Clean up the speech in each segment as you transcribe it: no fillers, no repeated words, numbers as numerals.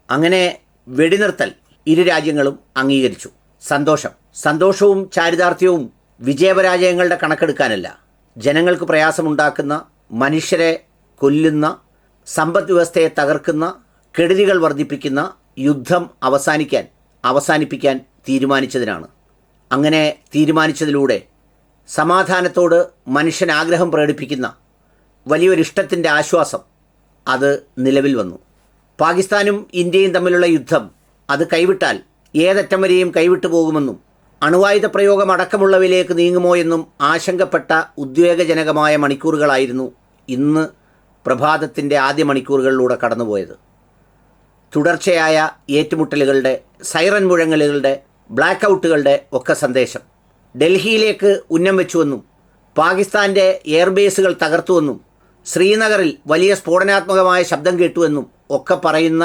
അങ്ങനെ വെടിനിർത്തൽ ഇരു രാജ്യങ്ങളും അംഗീകരിച്ചു. സന്തോഷവും ചാരിതാർത്ഥ്യവും വിജയപരാജയങ്ങളുടെ കണക്കെടുക്കാനല്ല. ജനങ്ങൾക്ക് പ്രയാസമുണ്ടാക്കുന്ന, മനുഷ്യരെ കൊല്ലുന്ന, സമ്പദ് വ്യവസ്ഥയെ തകർക്കുന്ന, കെടുതികൾ വർദ്ധിപ്പിക്കുന്ന യുദ്ധം അവസാനിപ്പിക്കാൻ തീരുമാനിച്ചതിനാണ്. അങ്ങനെ തീരുമാനിച്ചതിലൂടെ സമാധാനത്തോട് മനുഷ്യൻ ആഗ്രഹം പ്രകടിപ്പിക്കുന്ന വലിയൊരിഷ്ടത്തിൻ്റെ ആശ്വാസം അത് നിലവിൽ വന്നു. പാകിസ്ഥാനും ഇന്ത്യയും തമ്മിലുള്ള യുദ്ധം അത് കൈവിട്ടാൽ ഏതറ്റം വരെയും കൈവിട്ടു പോകുമെന്നും അണുവായുധ പ്രയോഗം അടക്കമുള്ളവയിലേക്ക് നീങ്ങുമോ എന്നും ആശങ്കപ്പെട്ട ഉദ്വേഗജനകമായ മണിക്കൂറുകളായിരുന്നു ഇന്ന് പ്രഭാതത്തിൻ്റെ ആദ്യ മണിക്കൂറുകളിലൂടെ കടന്നുപോയത്. തുടർച്ചയായ ഏറ്റുമുട്ടലുകളുടെ, സൈറൻ മുഴങ്ങലുകളുടെ, ബ്ലാക്ക് ഔട്ടുകളുടെ ഒക്കെ സന്ദേശം. ഡൽഹിയിലേക്ക് ഉന്നം വെച്ചുവെന്നും പാകിസ്ഥാൻ്റെ എയർബേസുകൾ തകർത്തുവെന്നും ശ്രീനഗറിൽ വലിയ സ്ഫോടനാത്മകമായ ശബ്ദം കേട്ടുവെന്നും ഒക്കെ പറയുന്ന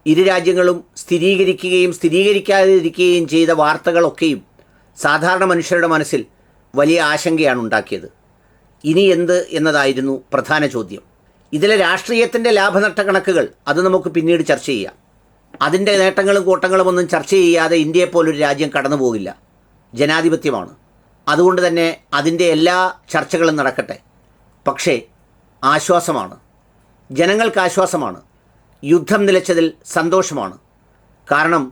ഇരു രാജ്യങ്ങളും സ്ഥിരീകരിക്കുകയും സ്ഥിരീകരിക്കാതിരിക്കുകയും ചെയ്ത വാർത്തകളൊക്കെയും സാധാരണ മനുഷ്യരുടെ മനസ്സിൽ വലിയ ആശങ്കയാണ് ഉണ്ടാക്കിയത്. ഇനി എന്ത് എന്നതായിരുന്നു പ്രധാന ചോദ്യം. ഇതിലെ രാഷ്ട്രീയത്തിൻ്റെ ലാഭനഷ്ട കണക്കുകൾ അത് നമുക്ക് പിന്നീട് ചർച്ച ചെയ്യാം. അതിൻ്റെ നേട്ടങ്ങളും കോട്ടങ്ങളും ഒന്നും ചർച്ച ചെയ്യാതെ ഇന്ത്യയെപ്പോലൊരു രാജ്യം കടന്നു പോകില്ല. ജനാധിപത്യമാണ്. അതുകൊണ്ട് തന്നെ അതിൻ്റെ എല്ലാ ചർച്ചകളും നടക്കട്ടെ. പക്ഷേ ആശ്വാസമാണ്, ജനങ്ങൾക്ക് ആശ്വാസമാണ്. യുദ്ധം നിലച്ചതിൽ സന്തോഷമാണ്. കാരണം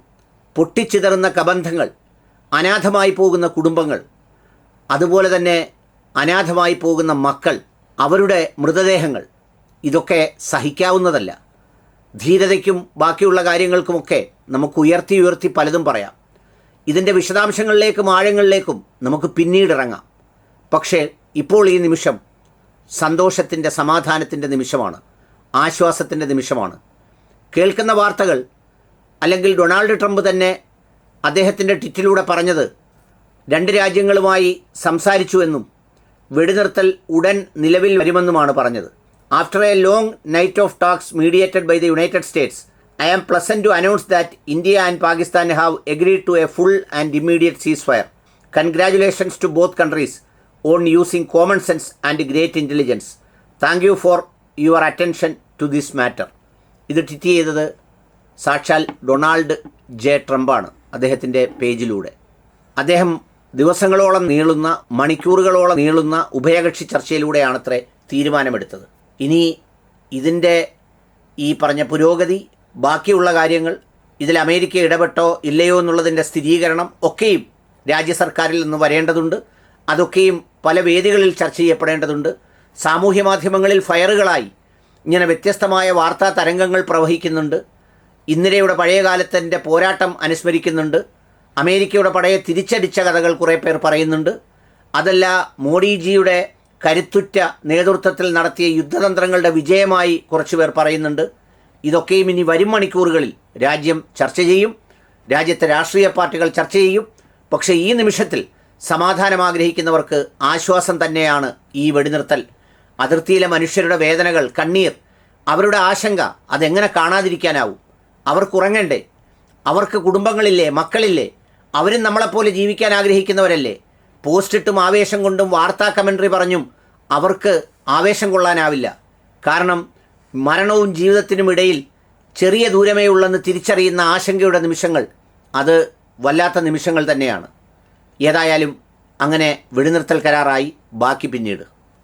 പൊട്ടിച്ചിതറുന്ന കബന്ധങ്ങൾ, അനാഥമായി പോകുന്ന കുടുംബങ്ങൾ, അതുപോലെ തന്നെ അനാഥമായി പോകുന്ന മക്കൾ, അവരുടെ മൃതദേഹങ്ങൾ, ഇതൊക്കെ സഹിക്കാവുന്നതല്ല. ധീരതയ്ക്കും ബാക്കിയുള്ള കാര്യങ്ങൾക്കുമൊക്കെ നമുക്ക് ഉയർത്തി പലതും പറയാം. ഇതിൻ്റെ വിശദാംശങ്ങളിലേക്കും ആഴങ്ങളിലേക്കും നമുക്ക് പിന്നീടിറങ്ങാം. പക്ഷേ ഇപ്പോൾ ഈ നിമിഷം സന്തോഷത്തിൻ്റെ, സമാധാനത്തിൻ്റെ നിമിഷമാണ്, ആശ്വാസത്തിൻ്റെ നിമിഷമാണ്. കേൾക്കുന്ന വാർത്തകൾ, അല്ലെങ്കിൽ ഡൊണാൾഡ് ട്രംപ് തന്നെ അദ്ദേഹത്തിൻ്റെ ട്വിറ്റിലൂടെ പറഞ്ഞത് രണ്ട് രാജ്യങ്ങളുമായി സംസാരിച്ചുവെന്നും വെടിനിർത്തൽ ഉടൻ നിലവിൽ വരുമെന്നുമാണ് പറഞ്ഞത്. After a long night of talks mediated by the United States, I am pleasant to announce that India and Pakistan have agreed to a full and immediate ceasefire. Congratulations to both countries on using common sense and great intelligence. Thank you for your attention to this matter. ഇത് tweet ചെയ്തത് സാക്ഷാൽ Donald J ട്രംപാണ് അദ്ദേഹത്തിൻ്റെ പേജിലൂടെ. അദ്ദേഹം ദിവസങ്ങളോളം നീളുന്ന, മണിക്കൂറുകളോളം നീളുന്ന ഉഭയകക്ഷി ചർച്ചയിലൂടെയാണത്രേ തീരുമാനമെടുത്തത്. ഇനി ഇതിൻ്റെ ഈ പറഞ്ഞ പുരോഗതി, ബാക്കിയുള്ള കാര്യങ്ങൾ, ഇതിൽ അമേരിക്ക ഇടപെട്ടോ ഇല്ലയോ എന്നുള്ളതിൻ്റെ സ്ഥിരീകരണം ഒക്കെയും രാജ്യ സർക്കാരിൽ നിന്ന് വരേണ്ടതുണ്ട്. അതൊക്കെയും പല വേദികളിൽ ചർച്ച ചെയ്യപ്പെടേണ്ടതുണ്ട്. സാമൂഹ്യ മാധ്യമങ്ങളിൽ ഫയറുകളായി ഇങ്ങനെ വ്യത്യസ്തമായ വാർത്താ തരംഗങ്ങൾ പ്രവഹിക്കുന്നുണ്ട്. ഇന്ദിരയുടെ പഴയ കാലത്തിൻ്റെ പോരാട്ടം അനുസ്മരിക്കുന്നുണ്ട്. അമേരിക്കയുടെ പടയെ തിരിച്ചടിച്ച കഥകൾ കുറേ പേർ പറയുന്നുണ്ട്. അതല്ല, മോഡിജിയുടെ കരുത്തുറ്റ നേതൃത്വത്തിൽ നടത്തിയ യുദ്ധതന്ത്രങ്ങളുടെ വിജയമായി കുറച്ച് പേർ പറയുന്നുണ്ട്. ഇതൊക്കെയും ഇനി വരും മണിക്കൂറുകളിൽ രാജ്യം ചർച്ച ചെയ്യും, രാജ്യത്തെ രാഷ്ട്രീയ പാർട്ടികൾ ചർച്ച ചെയ്യും. പക്ഷേ ഈ നിമിഷത്തിൽ സമാധാനം ആഗ്രഹിക്കുന്നവർക്ക് ആശ്വാസം തന്നെയാണ് ഈ വെടിനിർത്തൽ. അതിർത്തിയിലെ മനുഷ്യരുടെ വേദനകൾ, കണ്ണീർ, അവരുടെ ആശങ്ക, അതെങ്ങനെ കാണാതിരിക്കാനാവും? അവർക്കുറങ്ങണ്ടേ? അവർക്ക് കുടുംബങ്ങളില്ലേ, മക്കളില്ലേ? അവരും നമ്മളെപ്പോലെ ജീവിക്കാൻ ആഗ്രഹിക്കുന്നവരല്ലേ? പോസ്റ്റിട്ടും ആവേശം കൊണ്ടും വാർത്താ കമൻട്രി പറഞ്ഞും അവർക്ക് ആവേശം കൊള്ളാനാവില്ല. കാരണം മരണവും ജീവിതത്തിനും ഇടയിൽ ചെറിയ ദൂരമേ ഉള്ളെന്ന് തിരിച്ചറിയുന്ന ആശങ്കയുടെ നിമിഷങ്ങൾ, അത് വല്ലാത്ത നിമിഷങ്ങൾ തന്നെയാണ്. ഏതായാലും അങ്ങനെ വെടിനിർത്തൽ കരാറായി, ബാക്കി പിന്നീട്.